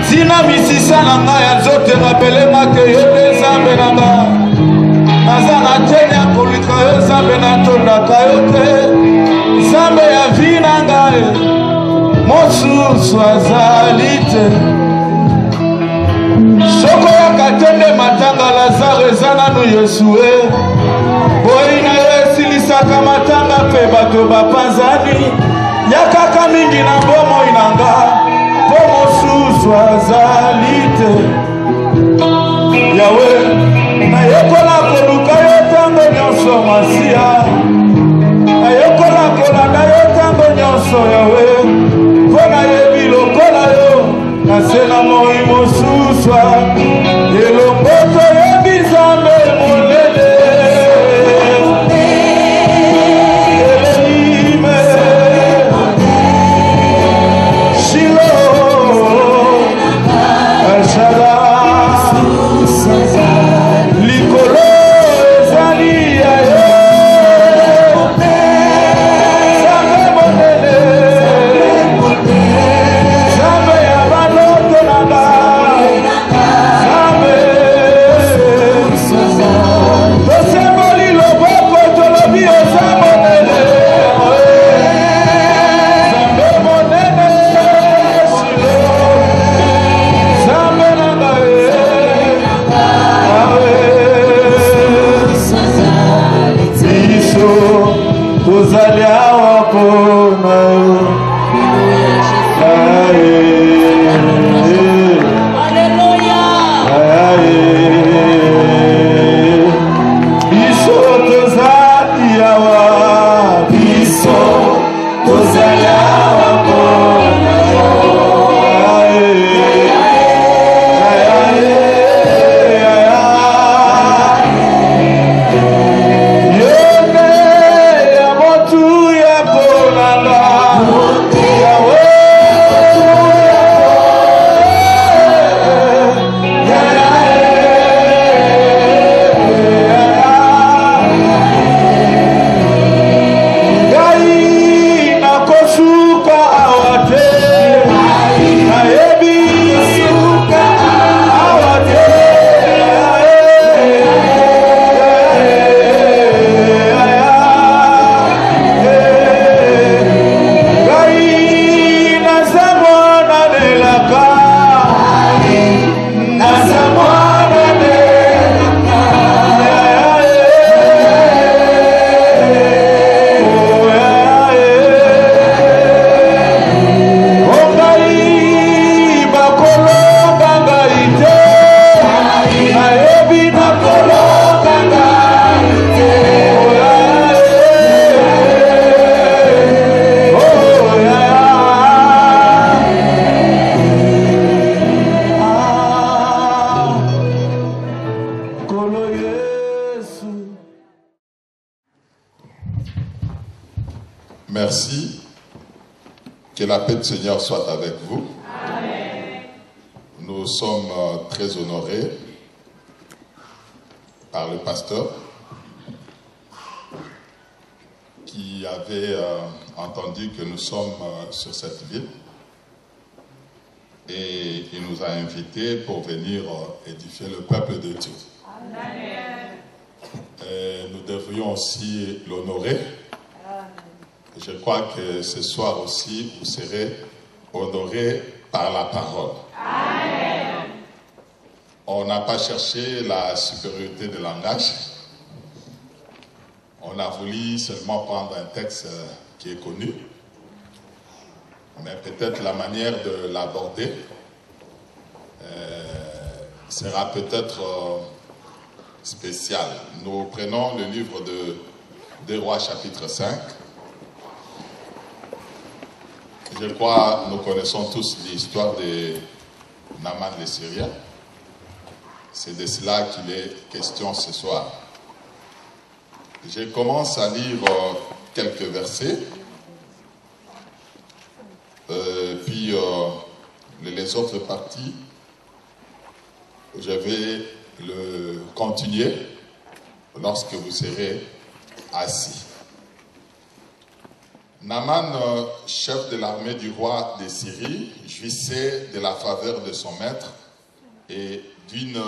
Tina misisa nanga ya zote rapelema ke yete zambe nanga Nazana tenya kolika yo zambe na tonda kayote Zambe ya vina ngae Mosu swazalite Soko ya katende matanga Lazare zananu Yesue Boina yesilisaka matanga pe bato bapanzani Yakaka mingi na bomo inanga Bomo swazalite Yawe na yekola koluka yotango nyonso masia na yekola kolanda yotango nyonso Yawe Kona yebi lokola yo na sena moi mosuswa elomboto yebi zambe molele Elime Shilo Ashara Merci. Que la paix du Seigneur soit avec vous. Amen. Nous sommes très honorés par le pasteur qui avait entendu que nous sommes sur cette ville et il nous a invités pour venir édifier le peuple de Dieu. Amen. Et nous devrions aussi l'honorer. Je crois que ce soir aussi, vous serez honorés par la parole. Amen. On n'a pas cherché la supériorité de langage. On a voulu seulement prendre un texte qui est connu. Mais peut-être la manière de l'aborder sera peut-être spéciale. Nous prenons le livre de 2 Rois chapitre 5. Je crois nous connaissons tous l'histoire de Naaman le Syrien. C'est de cela qu'il est question ce soir. Je commence à lire quelques versets. Puis les autres parties, je vais le continuer lorsque vous serez assis. Naaman, chef de l'armée du roi de Syrie, jouissait de la faveur de son maître et d'une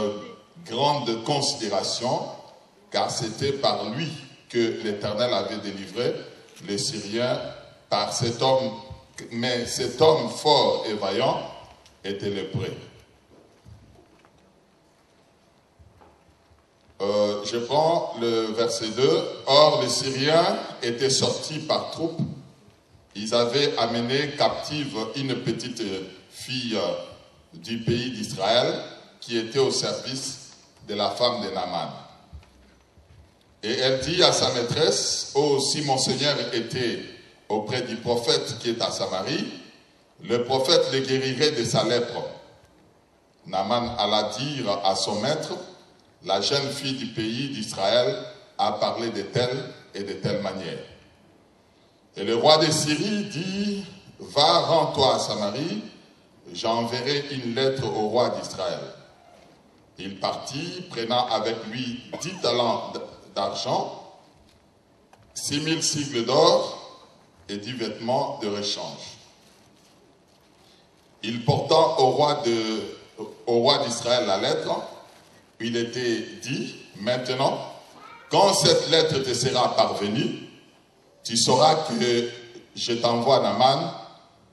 grande considération, car c'était par lui que l'Éternel avait délivré les Syriens par cet homme. Mais cet homme fort et vaillant était lépreux. Je prends le verset 2. Or, les Syriens étaient sortis par troupes. Ils avaient amené captive une petite fille du pays d'Israël qui était au service de la femme de Naaman. Et elle dit à sa maîtresse, « Oh, si mon Seigneur était auprès du prophète qui est à Samarie, le prophète le guérirait de sa lèpre. » Naaman alla dire à son maître, « La jeune fille du pays d'Israël a parlé de telle et de telle manière. » Et le roi de Syrie dit, « Va, rends-toi à Samarie, j'enverrai une lettre au roi d'Israël. » Il partit, prenant avec lui 10 talents d'argent, 6000 sicles d'or et 10 vêtements de rechange. Il portant au roi d'Israël la lettre, il était dit, « Maintenant, quand cette lettre te sera parvenue, tu sauras que je t'envoie Naaman,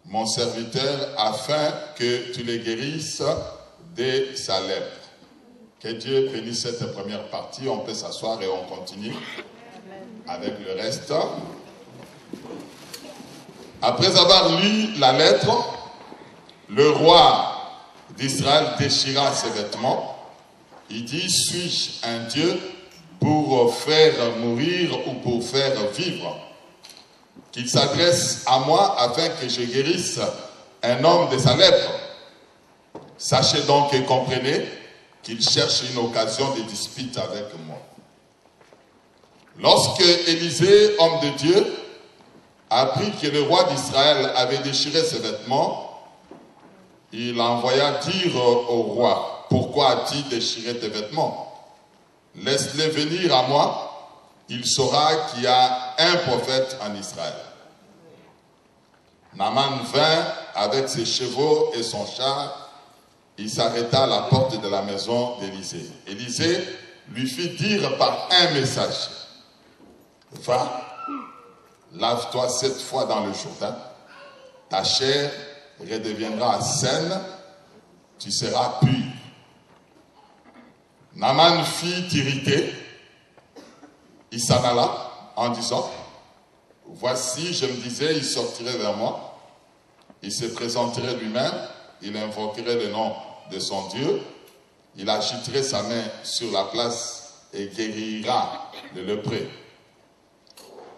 mon serviteur, afin que tu le guérisses de sa lèpre. » Que Dieu bénisse cette première partie. On peut s'asseoir et on continue avec le reste. Après avoir lu la lettre, le roi d'Israël déchira ses vêtements. Il dit, « Suis-je un Dieu pour faire mourir ou pour faire vivre? Qu'il s'adresse à moi afin que je guérisse un homme de sa lèpre. Sachez donc et comprenez qu'il cherche une occasion de dispute avec moi. » Lorsque Élisée, homme de Dieu, apprit que le roi d'Israël avait déchiré ses vêtements, il envoya dire au roi, « Pourquoi as-tu déchiré tes vêtements? Laisse-les venir à moi, il saura qu'il y a un prophète en Israël. » Naaman vint avec ses chevaux et son char. Il s'arrêta à la porte de la maison d'Élisée. Élisée lui fit dire par un message, « Va, lave-toi 7 fois dans le Jourdain, ta chair redeviendra saine, tu seras pur. » Naaman fit irriter, il s'en alla en disant, « Voici, je me disais, il sortirait vers moi, il se présenterait lui-même, il invoquerait le nom de son Dieu, il agiterait sa main sur la place et guérira le lépreux.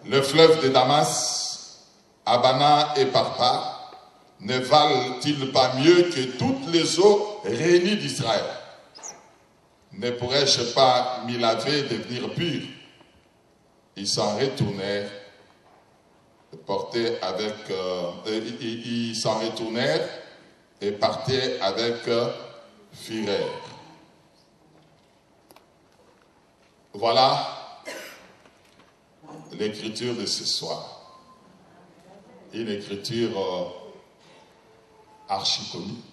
Le fleuve de Damas, Abana et Parpa, ne valent-ils pas mieux que toutes les eaux réunies d'Israël? Ne pourrais-je pas m'y laver et devenir pur? » Ils s'en retournèrent, ils s'en retournèrent et partaient avec fureur. Voilà l'écriture de ce soir. Une écriture archi connue.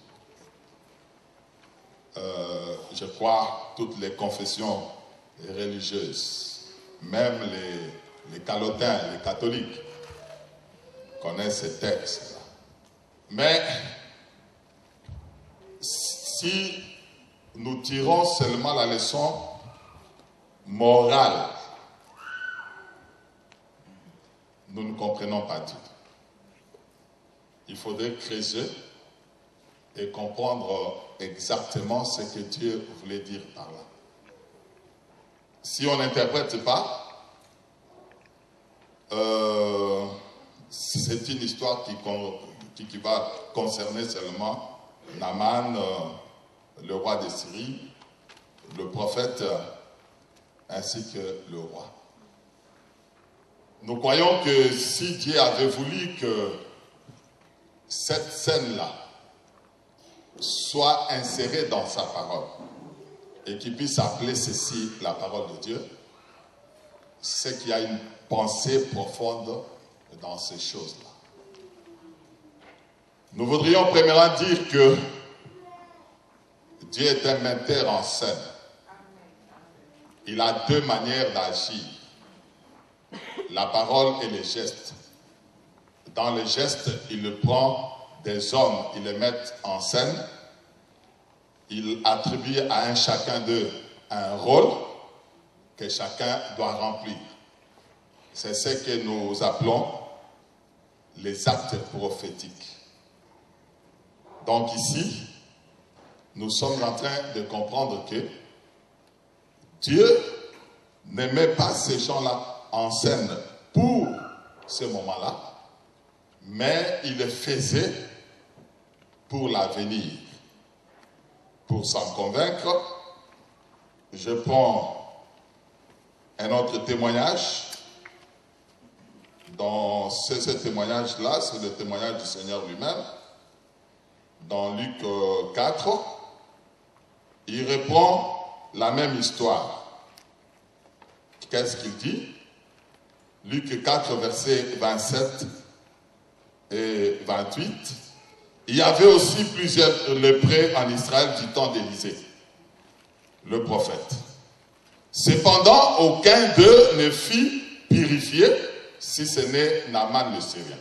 Je crois toutes les confessions religieuses, même les calotins, les catholiques, connaissent ces textes. Mais si nous tirons seulement la leçon morale, nous ne comprenons pas Dieu. Il faudrait creuser et comprendre exactement ce que Dieu voulait dire par là. Si on n'interprète pas, c'est une histoire qui va concerner seulement Naaman, le roi de Syrie, le prophète, ainsi que le roi. Nous croyons que si Dieu avait voulu que cette scène-là soit insérée dans sa parole et qu'il puisse appeler ceci la parole de Dieu, c'est qu'il y a une pensée profonde dans ces choses-là. Nous voudrions premièrement dire que Dieu est un metteur en scène. Il a deux manières d'agir, la parole et les gestes. Dans le geste, il prend des hommes, il les met en scène, il attribue à un chacun d'eux un rôle que chacun doit remplir. C'est ce que nous appelons les actes prophétiques. Donc ici, nous sommes en train de comprendre que Dieu ne met pas ces gens-là en scène pour ce moment-là, mais il le faisait pour l'avenir. Pour s'en convaincre, je prends un autre témoignage. Dans ce témoignage-là, c'est le témoignage du Seigneur lui-même. Dans Luc 4, il reprend la même histoire. Qu'est-ce qu'il dit? Luc 4, versets 27 et 28. Il y avait aussi plusieurs lépreux en Israël du temps d'Élisée, le prophète. Cependant, aucun d'eux ne fut purifié, si ce n'est Naaman le Syrien.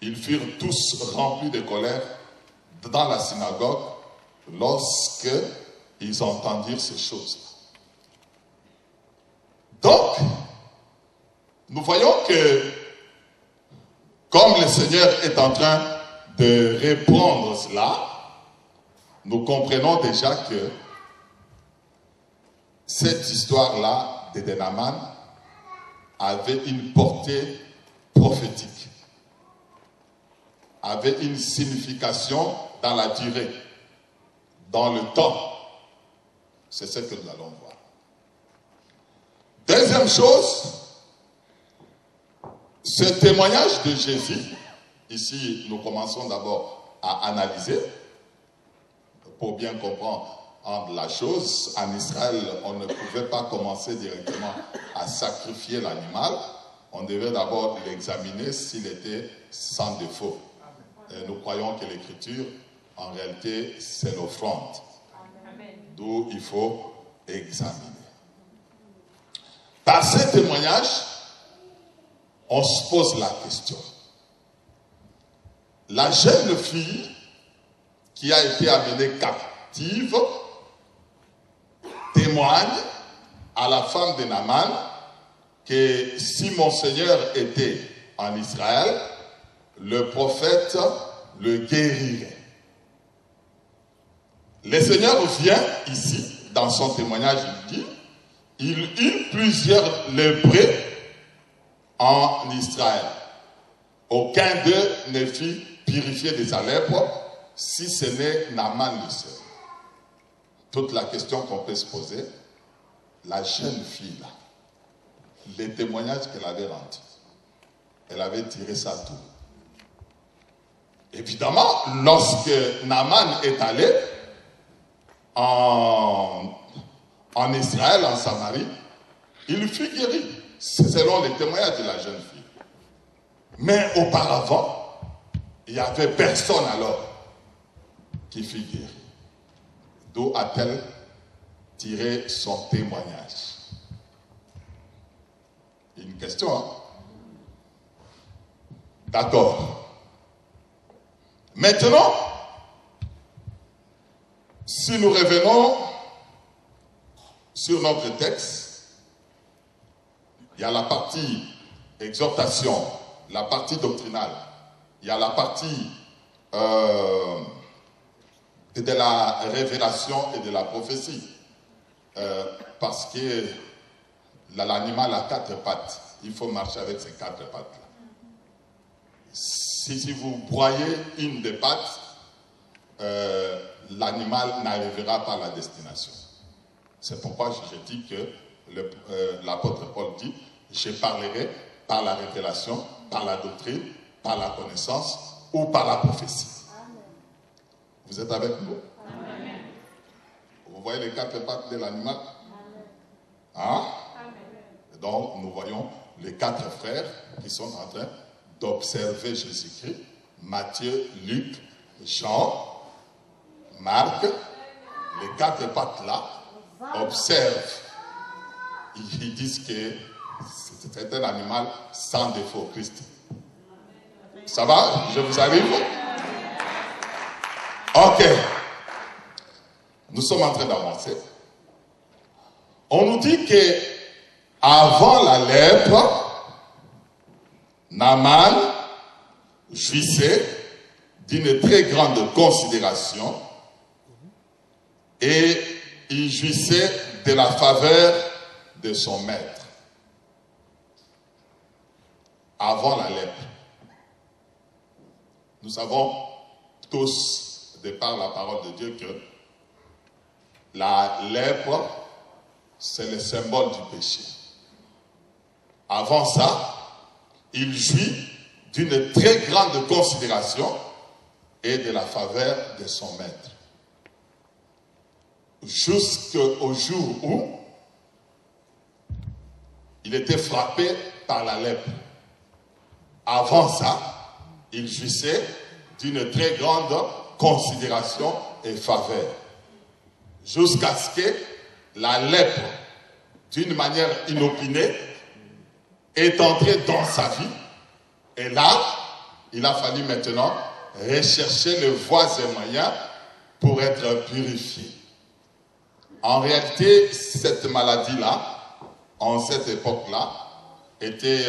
Ils furent tous remplis de colère dans la synagogue lorsque ils entendirent ces choses. Donc, nous voyons que comme le Seigneur est en train de répondre cela, nous comprenons déjà que cette histoire-là de Naaman avait une portée prophétique, avait une signification dans la durée, dans le temps. C'est ce que nous allons voir. Deuxième chose, ce témoignage de Jésus, ici nous commençons d'abord à analyser, pour bien comprendre la chose. En Israël, on ne pouvait pas commencer directement à sacrifier l'animal, on devait d'abord l'examiner s'il était sans défaut. Et nous croyons que l'écriture, en réalité, c'est l'offrande, d'où il faut examiner. Par ce témoignage, on se pose la question. La jeune fille qui a été amenée captive témoigne à la femme de Naaman que si mon Seigneur était en Israël, le prophète le guérirait. Le Seigneur vient ici, dans son témoignage, il dit, il eut plusieurs lépreux en Israël. Aucun d'eux ne fut purifié de sa lèpre, si ce n'est Naaman le seul. Toute la question qu'on peut se poser, la jeune fille là, les témoignages qu'elle avait rendus, elle avait tiré sa tour. Évidemment, lorsque Naaman est allé en Israël, en Samarie, il fut guéri, selon les témoignages de la jeune fille. Mais auparavant, il n'y avait personne alors qui fut guéri. D'où a-t-elle tiré son témoignage? Une question, hein? D'accord. Maintenant, si nous revenons sur notre texte, il y a la partie exhortation, la partie doctrinale, il y a la partie de la révélation et de la prophétie. Parce que l'animal a 4 pattes, il faut marcher avec ces 4 pattes-là. Si vous broyez une des pattes, l'animal n'arrivera pas à la destination. C'est pourquoi je dis que l'apôtre Paul dit, je parlerai par la révélation, par la doctrine, par la connaissance ou par la prophétie. Amen. Vous êtes avec nous? Amen. Vous voyez les 4 pattes de l'animal? Hein? Donc nous voyons les 4 frères qui sont en train d'observer Jésus-Christ. Matthieu, Luc, Jean, Marc, les 4 pattes là, observent. Ils disent que c'est un animal sans défaut, Christ. Ça va? Je vous arrive? Ok. Nous sommes en train d'avancer. On nous dit que avant la lèpre, Naaman jouissait d'une très grande considération et il jouissait de la faveur de son maître. Avant la lèpre. Nous savons tous, de par la parole de Dieu, que la lèpre, c'est le symbole du péché. Avant ça, il jouit d'une très grande considération et de la faveur de son maître. Jusqu'au jour où il était frappé par la lèpre. Avant ça, il jouissait d'une très grande considération et faveur. Jusqu'à ce que la lèpre, d'une manière inopinée, est entrée dans sa vie. Et là, il a fallu maintenant rechercher les voies et moyens pour être purifié. En réalité, cette maladie-là, en cette époque-là, était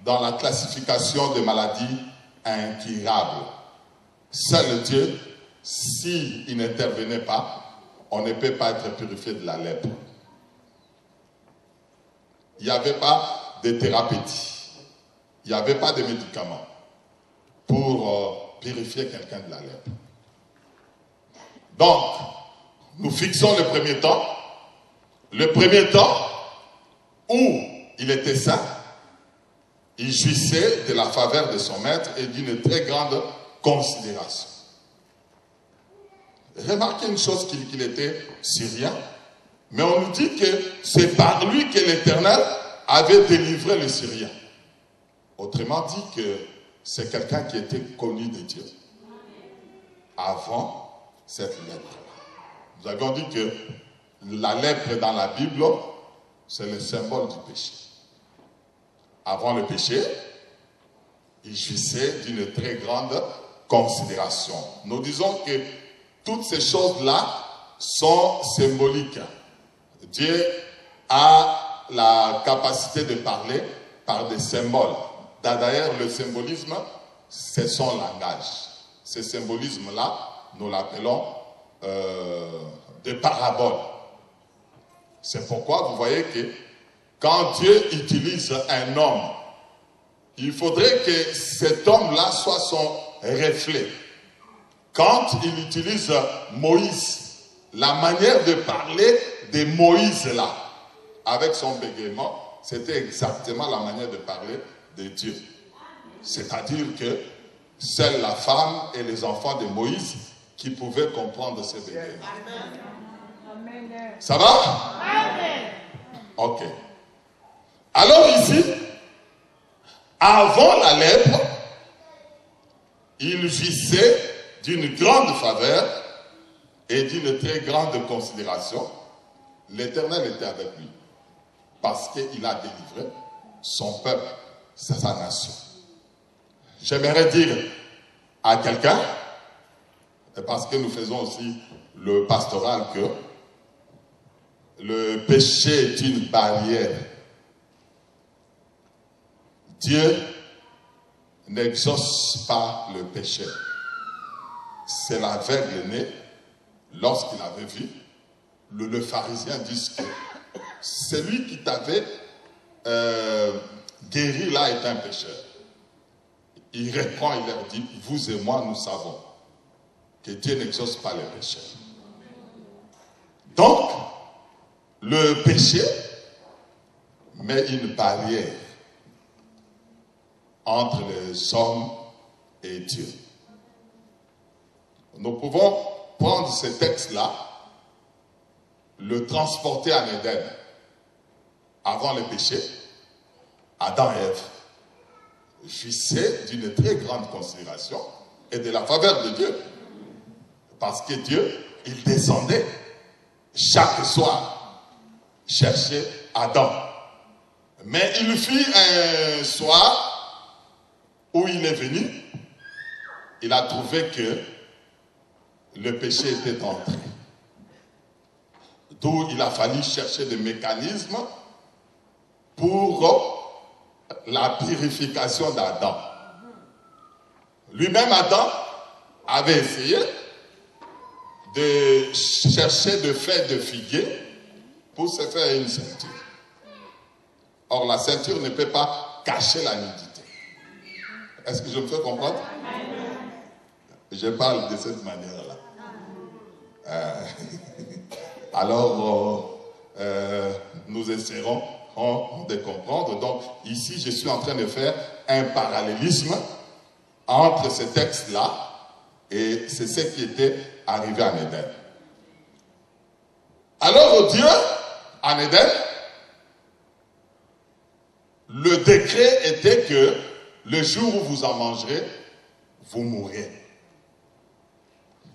dans la classification des maladies incurables. Seul Dieu, s'il n'intervenait pas, on ne peut pas être purifié de la lèpre. Il n'y avait pas de thérapeutie. Il n'y avait pas de médicaments pour purifier quelqu'un de la lèpre. Donc, nous fixons le premier temps. Le premier temps où il était saint, il jouissait de la faveur de son maître et d'une très grande considération. Remarquez une chose, qu'il était syrien, mais on nous dit que c'est par lui que l'Éternel avait délivré le Syrien. Autrement dit que c'est quelqu'un qui était connu de Dieu avant cette lèpre. Nous avions dit que la lèpre dans la Bible, c'est le symbole du péché. Avant le péché, il jouissait d'une très grande considération. Nous disons que toutes ces choses-là sont symboliques. Dieu a la capacité de parler par des symboles. D'ailleurs, le symbolisme, c'est son langage. Ce symbolisme-là, nous l'appelons des paraboles. C'est pourquoi vous voyez que quand Dieu utilise un homme, il faudrait que cet homme-là soit son reflet. Quand il utilise Moïse, la manière de parler de Moïse là, avec son bégaiement, c'était exactement la manière de parler de Dieu. C'est-à-dire que seule la femme et les enfants de Moïse qui pouvaient comprendre ces bégaiements. Ça va? Ok. Alors ici, avant la lèpre, il jouissait d'une grande faveur et d'une très grande considération. L'Éternel était avec lui parce qu'il a délivré son peuple, sa nation. J'aimerais dire à quelqu'un, parce que nous faisons aussi le pastoral, que le péché est une barrière. Dieu n'exauce pas le péché. C'est l'aveugle né, lorsqu'il avait vu, le pharisien dit que celui qui t'avait guéri là est un pécheur. Il répond, il leur dit, vous et moi nous savons que Dieu n'exauce pas les pécheurs. Donc, le péché met une barrière entre les hommes et Dieu. Nous pouvons prendre ce texte-là, le transporter en Éden avant le péché, Adam et Ève jouissaient d'une très grande considération et de la faveur de Dieu. Parce que Dieu, il descendait chaque soir chercher Adam. Mais il fut un soir où il est venu, il a trouvé que le péché était entré. D'où il a fallu chercher des mécanismes pour la purification d'Adam. Lui-même, Adam, avait essayé de chercher des feuilles de figuier pour se faire une ceinture. Or, la ceinture ne peut pas cacher la nudité. Est-ce que je me fais comprendre? Je parle de cette manière-là. Alors, nous essaierons de comprendre. Donc, ici, je suis en train de faire un parallélisme entre ces textes-là et c'est ce qui était arrivé en Éden. Alors, Dieu, en Éden, le décret était que le jour où vous en mangerez, vous mourrez.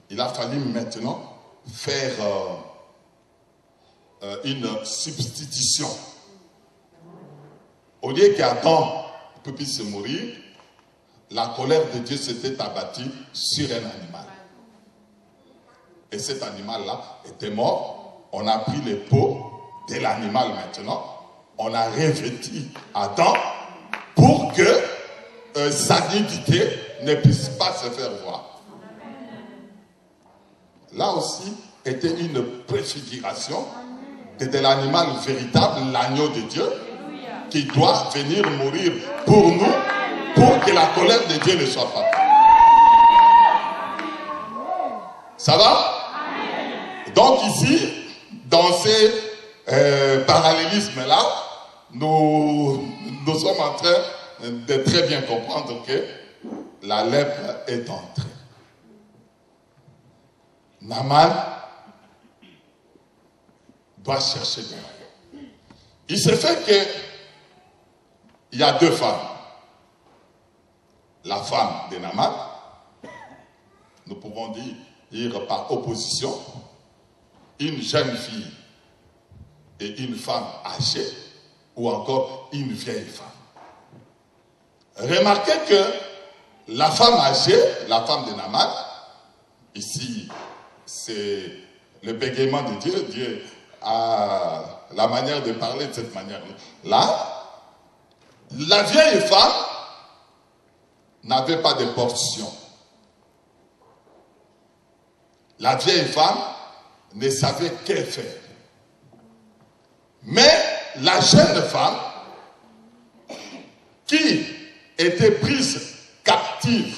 Il a fallu maintenant faire une substitution. Au lieu qu'Adam puisse mourir, la colère de Dieu s'était abattue sur un animal. Et cet animal-là était mort. On a pris les peaux de l'animal maintenant. On a revêtu Adam pour que sa nudité ne puisse pas se faire voir. Là aussi était une préfiguration de l'animal véritable, l'agneau de Dieu, qui doit venir mourir pour nous, pour que la colère de Dieu ne soit pas. Ça va? Donc ici, dans ces parallélismes-là, nous sommes en train de très bien comprendre que la lèpre est entrée. Naaman doit chercher Dieu. Il se fait que il y a deux femmes. La femme de Naaman, nous pouvons dire par opposition, une jeune fille et une femme âgée, ou encore une vieille femme. Remarquez que la femme âgée, la femme de Naaman, ici, c'est le bégaiement de Dieu. Dieu a la manière de parler de cette manière-là. La vieille femme n'avait pas de portion. La vieille femme ne savait que faire. Mais la jeune femme, qui était prise captive,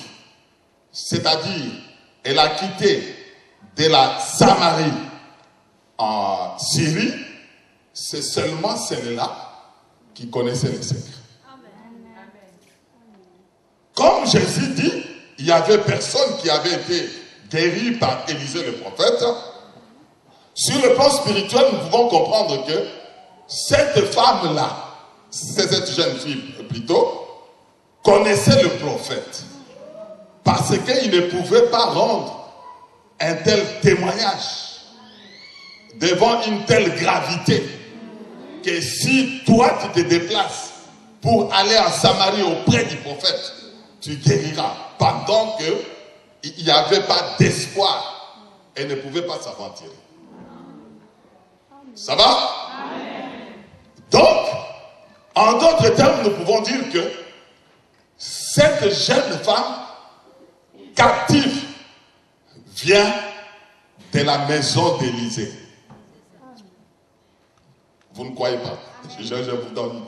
c'est-à-dire elle a quitté de la Samarie en Syrie, c'est seulement celle-là qui connaissait les secrets. Comme Jésus dit, il n'y avait personne qui avait été guéri par Élisée le prophète. Sur le plan spirituel, nous pouvons comprendre que cette femme-là, cette jeune fille plutôt, connaissait le prophète. Parce qu'il ne pouvait pas rendre un tel témoignage devant une telle gravité que si toi tu te déplaces pour aller en Samarie auprès du prophète, tu guériras. Pendant qu'il n'y avait pas d'espoir, elle ne pouvait pas s'aventurer. Ça va? Donc, en d'autres termes, nous pouvons dire que cette jeune femme captive vient de la maison d'Élisée. Vous ne croyez pas? Je vous donne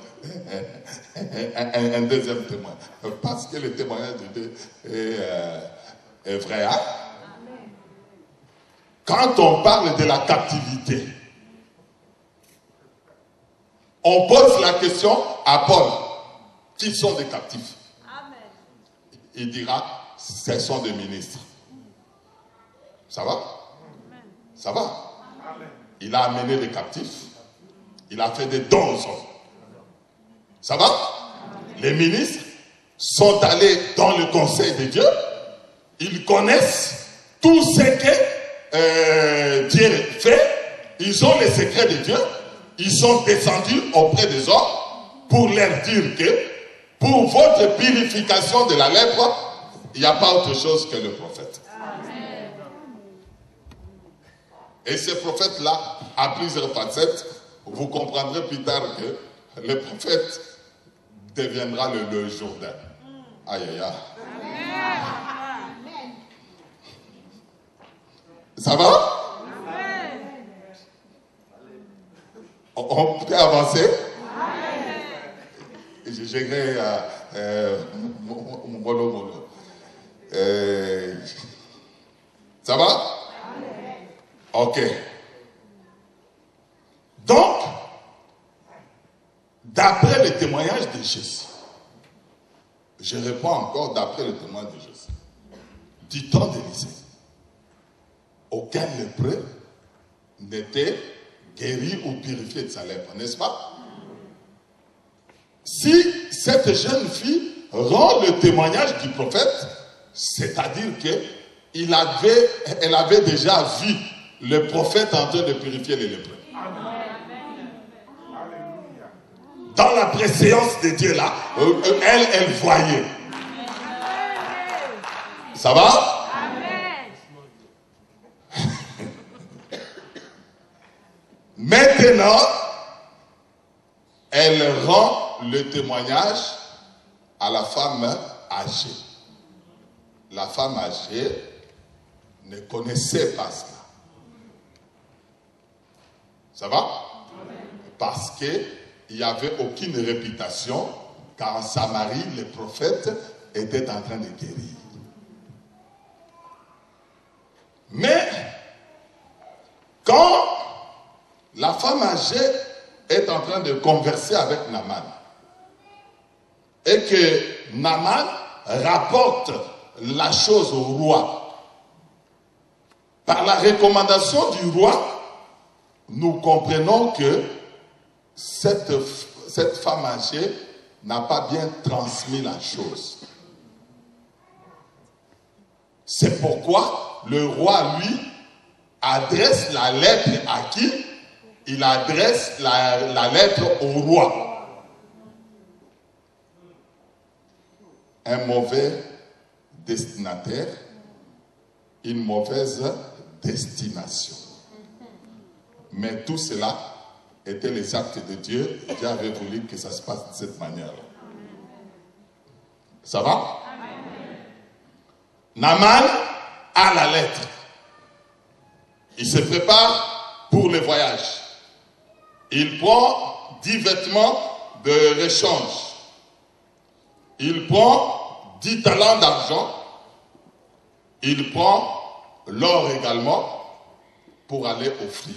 un deuxième témoin. Parce que le témoignage de Dieu est vrai. Hein? Quand on parle de la captivité, on pose la question à Paul. Qui sont des captifs? Il dira, ce sont des ministres. Ça va? Ça va? Il a amené les captifs. Il a fait des dons aux hommes. Ça va? les ministres sont allés dans le conseil de Dieu, ils connaissent tout ce que Dieu fait, ils ont les secrets de Dieu, ils sont descendus auprès des hommes pour leur dire que pour votre purification de la lèpre, il n'y a pas autre chose que le prophète. Amen. Et ce prophète-là a plusieurs facettes. Vous comprendrez plus tard que le prophète deviendra le Jourdain. Aïe, aïe, aïe. Ça va? On peut avancer? J'ai mon molo. Ça va? Ok. Donc, d'après le témoignage de Jésus, je réponds encore d'après le témoignage de Jésus, du temps d'Élisée, aucun lépreux n'était guéri ou purifié de sa lèpre, n'est-ce pas? Si cette jeune fille rend le témoignage du prophète, c'est-à-dire qu'elle avait déjà vu le prophète en train de purifier les lépreux. Dans la préséance de Dieu là, elle voyait. Ça va? Maintenant, elle rend le témoignage à la femme âgée. La femme âgée ne connaissait pas cela. Ça va? Parce qu'il n'y avait aucune réputation, car en Samarie, les prophètes étaient en train de guérir. Mais, quand la femme âgée est en train de converser avec Naaman, et que Naaman rapporte la chose au roi, par la recommandation du roi, nous comprenons que cette femme âgée n'a pas bien transmis la chose. C'est pourquoi le roi, lui, adresse la lettre à qui? Il adresse la lettre au roi. Un mauvais destinataire, une mauvaise destination. Mais tout cela était les actes de Dieu. Dieu avait voulu que ça se passe de cette manière-là. Ça va? Naaman a la lettre. Il se prépare pour le voyage. Il prend 10 vêtements de rechange. Il prend 10 talents d'argent. Il prend l'or également pour aller offrir.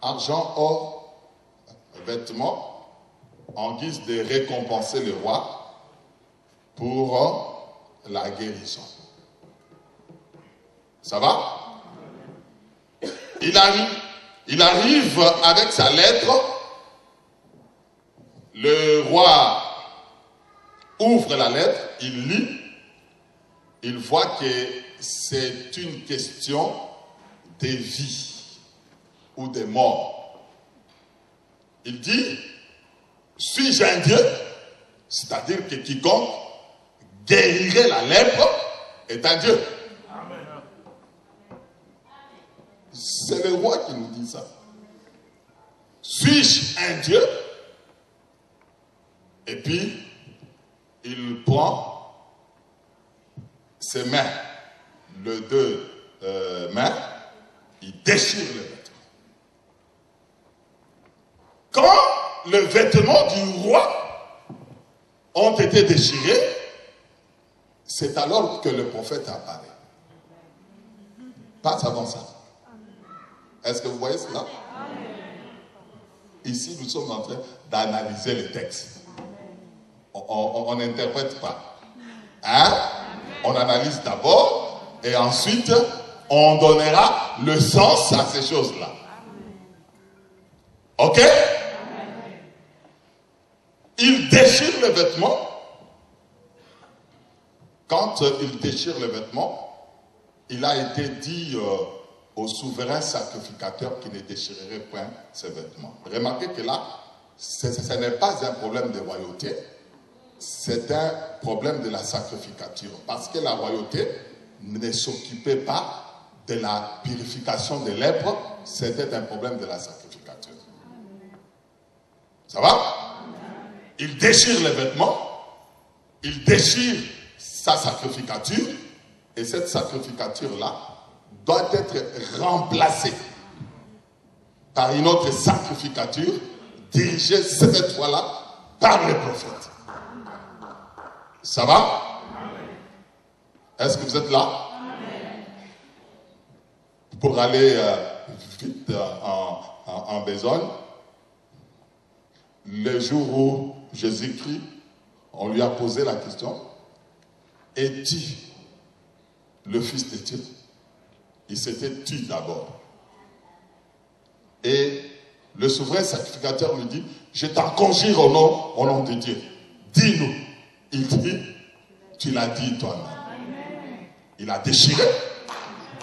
Argent, or, vêtements, en guise de récompenser le roi pour la guérison. Ça va? Il arrive avec sa lettre. Le roi ouvre la lettre, il lit, il voit que c'est une question de vie ou de mort. Il dit, suis-je un Dieu? C'est-à-dire que quiconque guérirait la lèpre est un Dieu. C'est le roi qui nous dit ça. Suis-je un Dieu? Et puis, il prend ses mains, les deux mains, il déchire le vêtement. Quand les vêtements du roi ont été déchirés, c'est alors que le prophète apparaît. Pas avant ça. Est-ce que vous voyez cela? Ici, nous sommes en train d'analyser le texte. On n'interprète pas. Hein? On analyse d'abord et ensuite, on donnera le sens à ces choses-là. Ok? il déchire les vêtements. Quand il déchire les vêtements, il a été dit au souverain sacrificateur qui ne déchirerait point ses vêtements. Remarquez que là, ce n'est pas un problème de royauté, c'est un problème de la sacrificature. Parce que la royauté ne s'occupait pas de la purification des lèpres, c'était un problème de la sacrificature. Ça va? Il déchire les vêtements, il déchire sa sacrificature, et cette sacrificature-là doit être remplacée par une autre sacrificature dirigée cette fois-là par les prophètes. Ça va? Est-ce que vous êtes là? Pour aller vite en besogne, le jour où Jésus-Christ, on lui a posé la question, es-tu le fils de Dieu? Il s'était tué d'abord. Et le souverain sacrificateur lui dit, je t'en conjure au nom de Dieu, dis-nous. Il dit, tu l'as dit toi-même. Il a déchiré.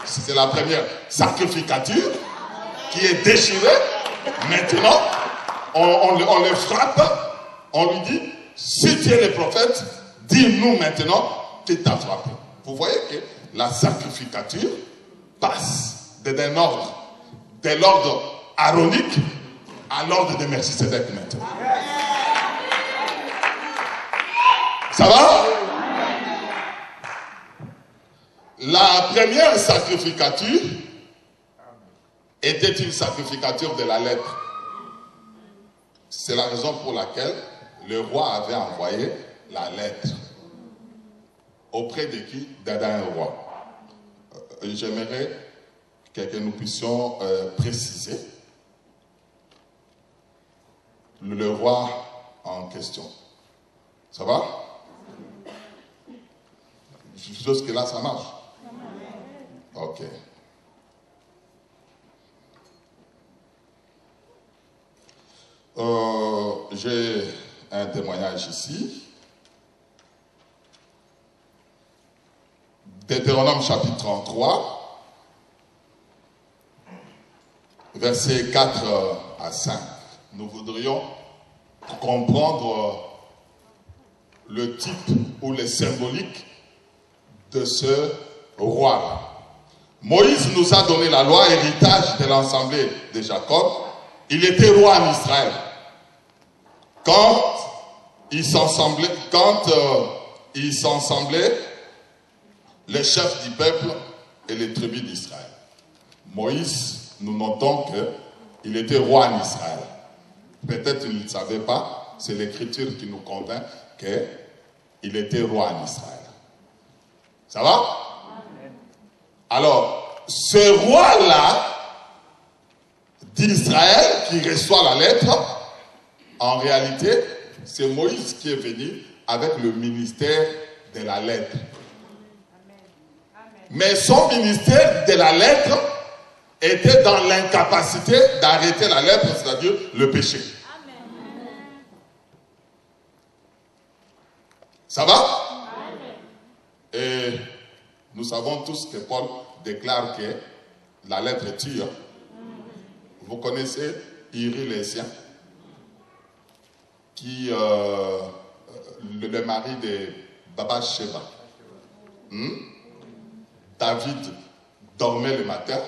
C'est la première sacrificature qui est déchirée. Maintenant, on le frappe. On lui dit, si tu es le prophète, dis-nous maintenant qui t'a frappé. Vous voyez que la sacrificature passe d'un ordre, de l'ordre aaronique à l'ordre de Melchisédek maintenant. Ça va? La première sacrificature était une sacrificature de la lettre. C'est la raison pour laquelle le roi avait envoyé la lettre. Auprès de qui? D'un roi. J'aimerais que nous puissions préciser le roi en question. Ça va? Jusque là, ça marche? Ok. J'ai un témoignage ici. Deutéronome chapitre 33, versets 4 à 5. Nous voudrions comprendre le type ou le symbolique de ce roi-là. Moïse nous a donné la loi, héritage de l'assemblée de Jacob. Il était roi en Israël. Quand ils s'ensemblaient, les chefs du peuple et les tribus d'Israël. Moïse, nous notons qu'il était roi en Israël. Peut-être qu'il ne le savait pas, c'est l'écriture qui nous convainc qu'il était roi en Israël. Ça va? Alors, ce roi-là d'Israël qui reçoit la lettre, en réalité, c'est Moïse qui est venu avec le ministère de la lettre. Mais son ministère de la lettre était dans l'incapacité d'arrêter la lettre, c'est-à-dire le péché. Ça va? Et nous savons tous que Paul déclare que la lettre tue. Vous connaissez Iri-Lésien, qui le mari de Baba-Sheba. David dormait le matin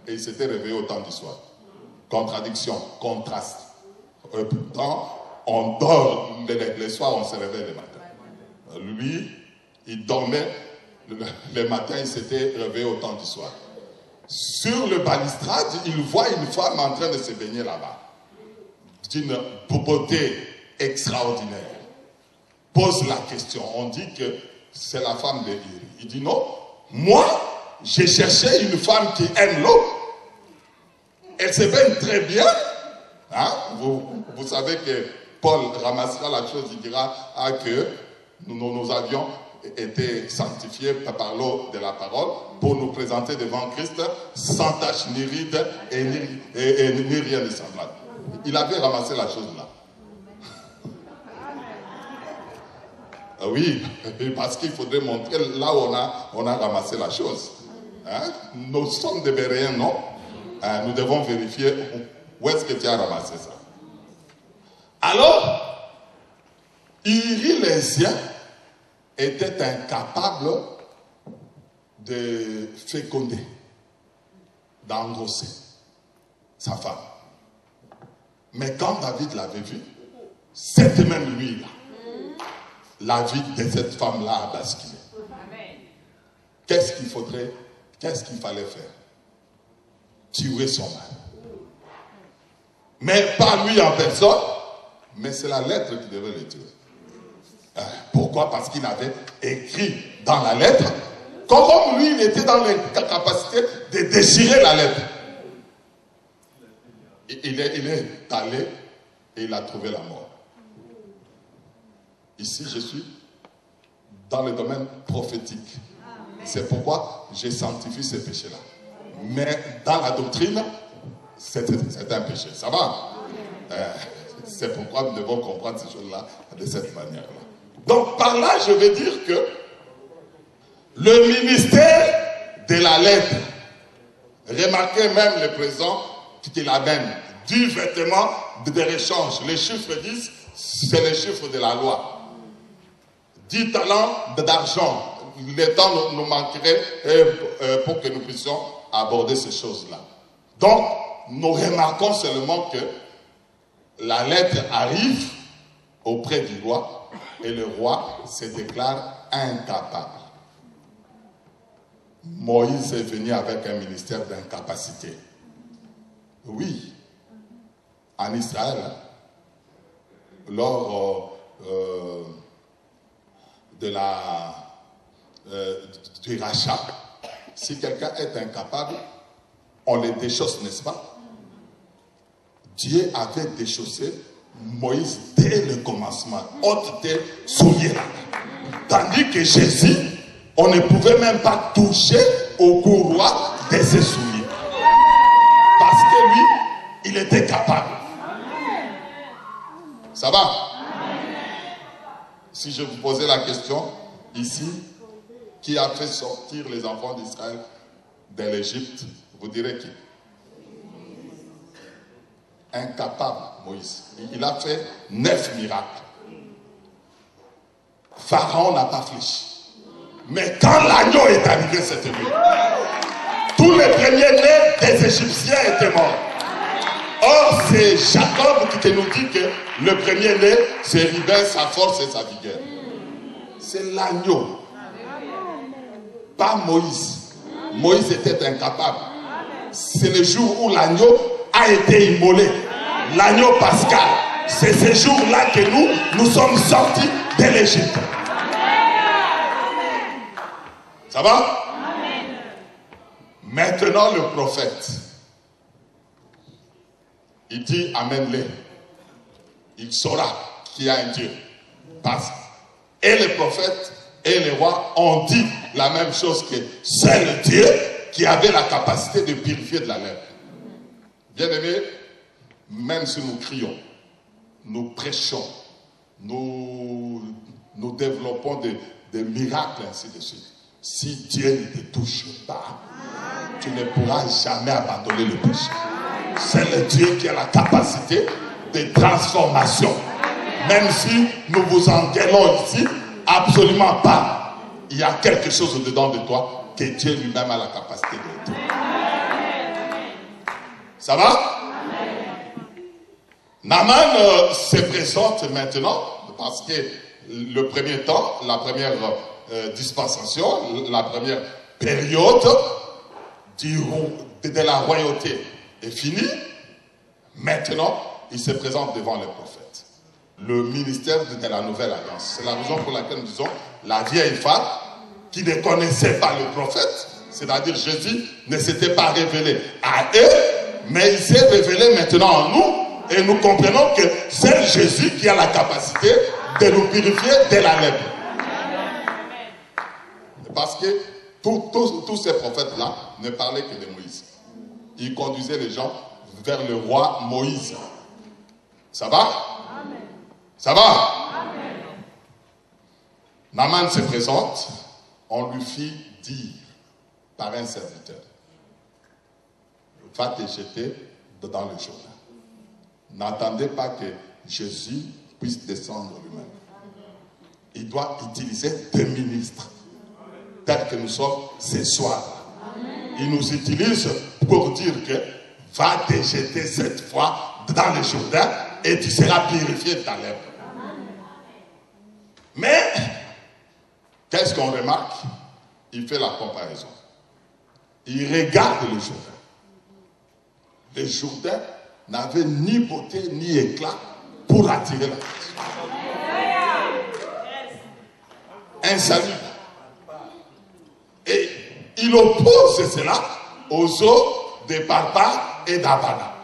et il s'était réveillé au temps du soir. Contradiction, contraste. Pourtant, on dort le soir, on se réveille le matin. Lui, il dormait le matin, il s'était réveillé au temps du soir. Sur le balustrade, il voit une femme en train de se baigner là-bas. D'une beauté extraordinaire. Pose la question. On dit que c'est la femme de Iri. Il dit non. Moi, j'ai cherché une femme qui aime l'eau. Elle se baigne très bien. Hein? Vous savez que Paul ramassera la chose, il dira que nous avions été sanctifiés par l'eau de la parole pour nous présenter devant Christ sans tache ni ride et ni rien de semblable. Il avait ramassé la chose là. Oui, parce qu'il faudrait montrer là où on a ramassé la chose. Hein? Nous sommes des Béréens, non? Hein? Nous devons vérifier où est-ce que tu as ramassé ça. Alors, Uri-Lésien était incapable de féconder, d'engrosser sa femme. Mais quand David l'avait vu, cette même nuit-là, la vie de cette femme-là a basculé. Qu'est-ce qu'il faudrait, qu'est-ce qu'il fallait faire? Tuer son mari. Mais pas lui en personne, mais c'est la lettre qui devait le tuer. Pourquoi? Parce qu'il avait écrit dans la lettre, comme lui, il était dans la capacité de déchirer la lettre. Il est allé et il a trouvé la mort. Ici, je suis dans le domaine prophétique. C'est pourquoi j'ai sanctifié ces péchés-là. Mais dans la doctrine, c'est un péché. Ça va? C'est pourquoi nous devons comprendre ces choses-là de cette manière-là. Donc, par là, je veux dire que le ministère de la lettre, remarquez même le présent qu'il amène, du vêtement de réchange. Les chiffres 10, c'est les chiffres de la loi. 10 talents d'argent. Le temps nous manquerait pour que nous puissions aborder ces choses-là. Donc, nous remarquons seulement que la lettre arrive auprès du roi et le roi se déclare incapable. Moïse est venu avec un ministère d'incapacité. Oui, en Israël, lors du rachat, si quelqu'un est incapable, on le déchausse, n'est-ce pas? Dieu avait déchaussé Moïse dès le commencement, ôte tes souliers. Tandis que Jésus, on ne pouvait même pas toucher au courroie de ses souliers. Parce que lui, il était capable. Ça va? Si je vous posais la question, ici, qui a fait sortir les enfants d'Israël de l'Égypte, vous direz qui? Incapable, Moïse. Il a fait 9 miracles. Pharaon n'a pas fléchi. Mais quand l'agneau est arrivé cette nuit, tous les premiers-nés des Égyptiens étaient morts. Or, c'est Jacob qui nous dit que le premier-né, c'est Rubin, sa force et sa vigueur. C'est l'agneau. Pas Moïse. Moïse était incapable. C'est le jour où l'agneau a été immolé. L'agneau pascal. C'est ce jour-là que nous sommes sortis de l'Égypte. Ça va? Maintenant, le prophète, il dit, amène-les. Il saura qu'il y a un Dieu. Et les prophètes et les rois ont dit la même chose, que c'est le Dieu qui avait la capacité de purifier de la lèpre. Bien-aimés, même si nous crions, nous prêchons, nous développons des miracles, ainsi de suite. Si Dieu ne te touche pas, tu ne pourras jamais abandonner le péché. C'est le Dieu qui a la capacité de transformation. Même si nous vous engueulons ici, absolument pas. Il y a quelque chose dedans de toi que Dieu lui-même a la capacité de tout. Ça va? Naaman se présente maintenant parce que le premier temps, la première dispensation, la première période de la royauté est finie. Maintenant, il se présente devant les prophètes. Le ministère de la nouvelle alliance. C'est la raison pour laquelle nous disons la vieille femme qui ne connaissait pas le prophète, c'est-à-dire Jésus ne s'était pas révélé à eux, mais il s'est révélé maintenant en nous, et nous comprenons que c'est Jésus qui a la capacité de nous purifier de la lèpre. Parce que tous ces prophètes-là ne parlaient que de Moïse. Ils conduisaient les gens vers le roi Moïse. Ça va? Ça va? Naaman se présente, on lui fit dire par un serviteur, va te jeter dans le Jourdain. N'attendez pas que Jésus puisse descendre lui-même. Il doit utiliser des ministres, tels que nous sommes ce soir. Il nous utilise pour dire que va te jeter cette fois dans le Jourdain et tu seras purifié de ta lèpre. Mais, qu'est-ce qu'on remarque? Il fait la comparaison. Il regarde le Jourdain. Le Jourdain n'avait ni beauté ni éclat pour attirer l'attention. Insalubre. Et il oppose cela aux eaux de Pharpar et d'Abana.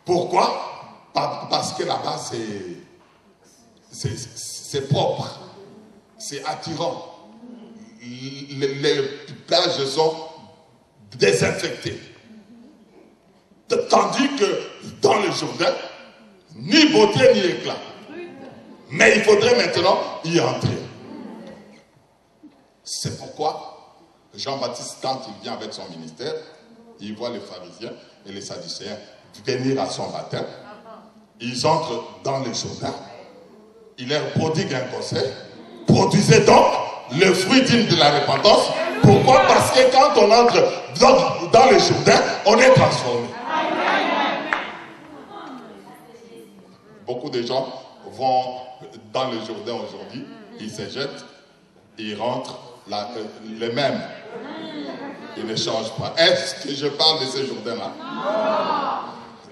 Pourquoi? Parce que là-bas c'est propre, c'est attirant. Les plages sont désinfectées. Tandis que dans le Jourdain, ni beauté ni éclat. Mais il faudrait maintenant y entrer. C'est pourquoi Jean-Baptiste, quand il vient avec son ministère, il voit les pharisiens et les sadducéens venir à son baptême. Ils entrent dans le Jourdain. Il leur prodigue un conseil. Produisez donc le fruit digne de la repentance. Pourquoi? Parce que quand on entre dans le Jourdain, on est transformé. Beaucoup de gens vont dans le Jourdain aujourd'hui, ils se jettent, ils rentrent les mêmes. Ils ne changent pas. Est-ce que je parle de ce Jourdain-là?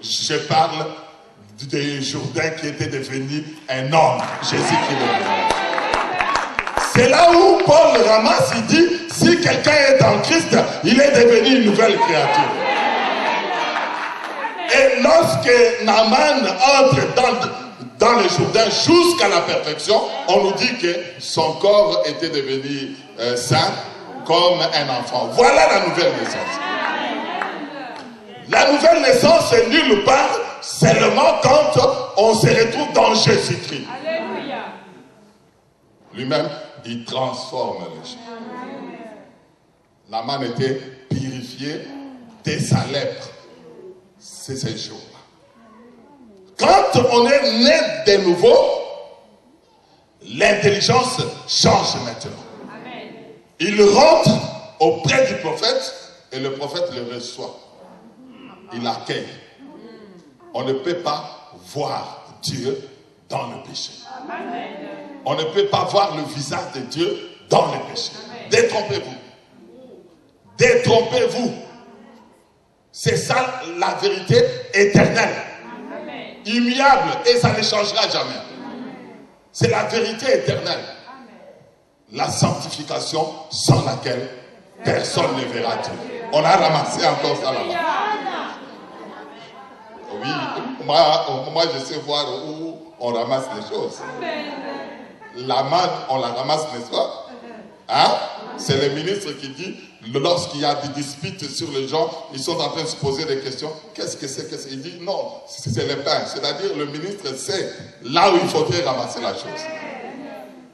Je parle du Jourdain qui était devenu un homme, Jésus-Christ. C'est là où Paul ramasse, il dit, si quelqu'un est dans Christ, il est devenu une nouvelle créature. Et lorsque Naaman entre dans le Jourdain jusqu'à la perfection, on nous dit que son corps était devenu saint comme un enfant. Voilà la nouvelle naissance. La nouvelle naissance est nulle part, seulement quand on se retrouve dans Jésus-Christ. Lui-même, il transforme les gens. Naaman était purifié de sa lèpre. C'est ces jours-là. Quand on est né de nouveau, l'intelligence change maintenant. Amen. Il rentre auprès du prophète et le prophète le reçoit. Il l'accueille. On ne peut pas voir Dieu dans le péché. Amen. On ne peut pas voir le visage de Dieu dans le péché. Détrompez-vous. Détrompez-vous. C'est ça la vérité éternelle. Amen. Immuable et ça ne changera jamais. C'est la vérité éternelle. Amen. La sanctification sans laquelle personne ne verra Dieu. On a ramassé encore ça là-bas. Oui, moi je sais voir où on ramasse les choses. La manne, on la ramasse, n'est-ce pas? Hein? C'est le ministre qui dit, lorsqu'il y a des disputes sur les gens, ils sont en train de se poser des questions. Qu'est-ce que c'est? Il dit non, c'est le pain. C'est-à-dire le ministre sait là où il faudrait ramasser la chose.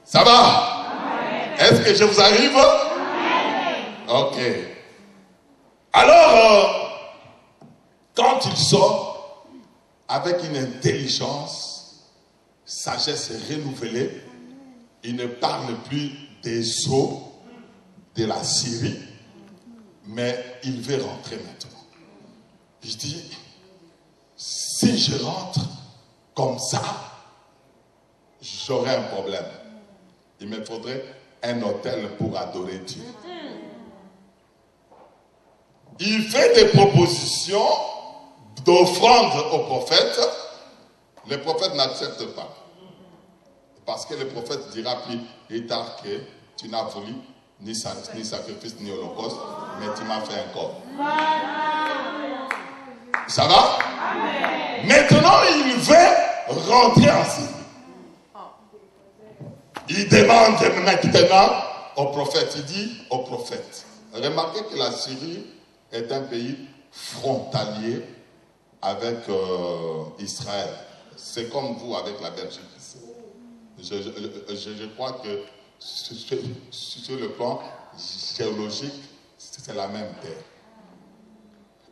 Ça va? Est-ce que je vous arrive? Ok. Alors, quand il sort avec une intelligence, sagesse renouvelée, il ne parle plus des eaux de la Syrie, mais il veut rentrer maintenant. Il dit, si je rentre comme ça, j'aurai un problème. Il me faudrait un autel pour adorer Dieu. Il fait des propositions d'offrande au prophète. Le prophète n'accepte pas. Parce que le prophète dira plus tard que tu n'as voulu ni sacrifice ni holocauste, mais tu m'as fait un corps. Ça va? Amen. Maintenant, il veut rentrer en Syrie. Il demande maintenant au prophète, il dit au prophète, remarquez que la Syrie est un pays frontalier avec Israël. C'est comme vous avec la Belgique. je crois que sur le plan géologique, c'est la même terre.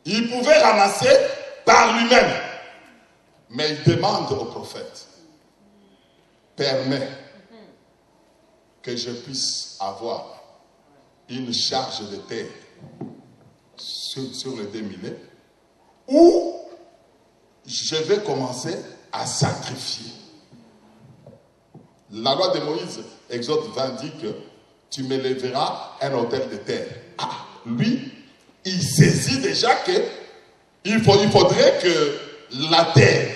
Il pouvait ramasser par lui-même, mais il demande au prophète, permets que je puisse avoir une charge de terre sur le démilé, où je vais commencer à sacrifier. La loi de Moïse, Exode 20, dit que tu m'élèveras un autel de terre. Ah, lui, il saisit déjà que il faudrait que la terre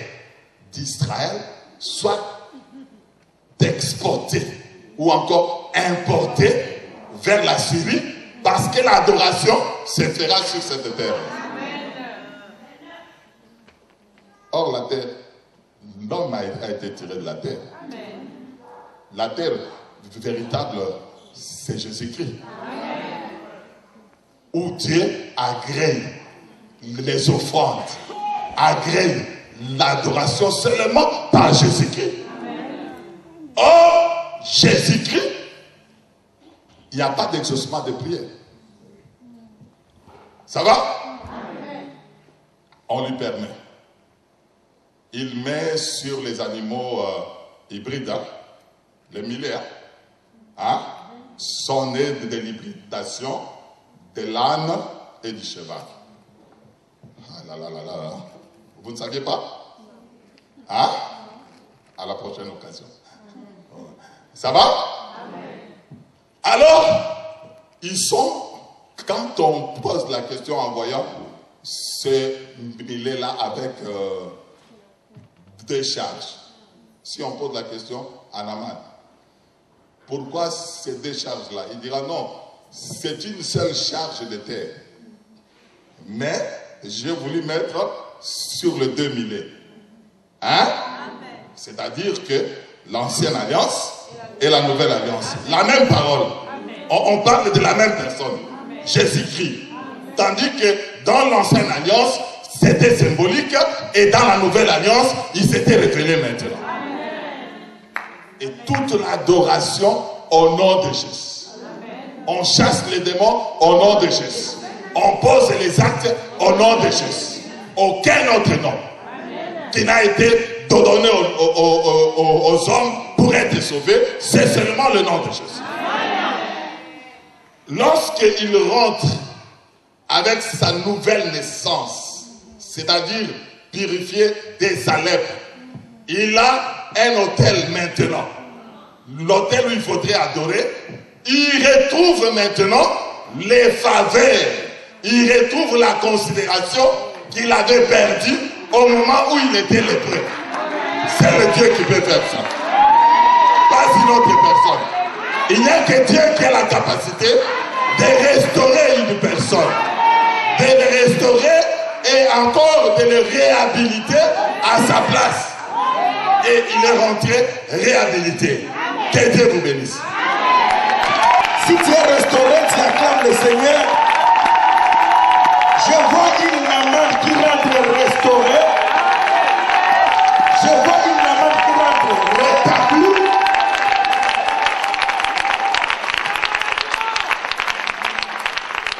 d'Israël soit exportée ou encore importée vers la Syrie, parce que l'adoration se fera sur cette terre. Or, la terre, l'homme a été tiré de la terre. La terre véritable, c'est Jésus-Christ. Où Dieu agrée les offrandes, agrée l'adoration seulement par Jésus-Christ. Or, Jésus-Christ, il n'y a pas d'exaucement de prière. Ça va? On lui permet. Il met sur les animaux hybrides, les millénaires, son aide de l'hybridation de l'âne et du cheval. Ah là là là là. Vous ne saviez pas? Hein? À la prochaine occasion. Ça va? Alors, ils sont, quand on pose la question en voyant ce millet-là avec deux charges, si on pose la question à Naaman, pourquoi ces deux charges-là? Il dira non, c'est une seule charge de terre. Mais j'ai voulu mettre sur le 2 millets. Hein? C'est-à-dire que l'ancienne alliance et la nouvelle alliance. La même parole. On parle de la même personne. Jésus-Christ. Tandis que dans l'ancienne alliance, c'était symbolique, et dans la nouvelle alliance, il s'était révélé maintenant. Et toute l'adoration au nom de Jésus. On chasse les démons au nom de Jésus. On pose les actes au nom de Jésus. Aucun autre nom qui n'a été donné aux hommes pour être sauvés, c'est seulement le nom de Jésus. Lorsqu'il rentre avec sa nouvelle naissance, c'est-à-dire purifié des lèpre, il a un autel maintenant. L'autel où il faudrait adorer, il retrouve maintenant les faveurs, il retrouve la considération qu'il avait perdue au moment où il était lépreux. C'est le Dieu qui peut faire ça. Pas une autre personne. Il n'y a que Dieu qui a la capacité de restaurer une personne, de le restaurer et encore de le réhabiliter à sa place. Et il est rentré réhabilité. Que Dieu vous bénisse. Si tu es restauré, tu acclames le Seigneur. Je vois une Naaman qui rentre restaurée. Je vois une Naaman qui rentre rétablie.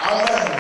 Amen.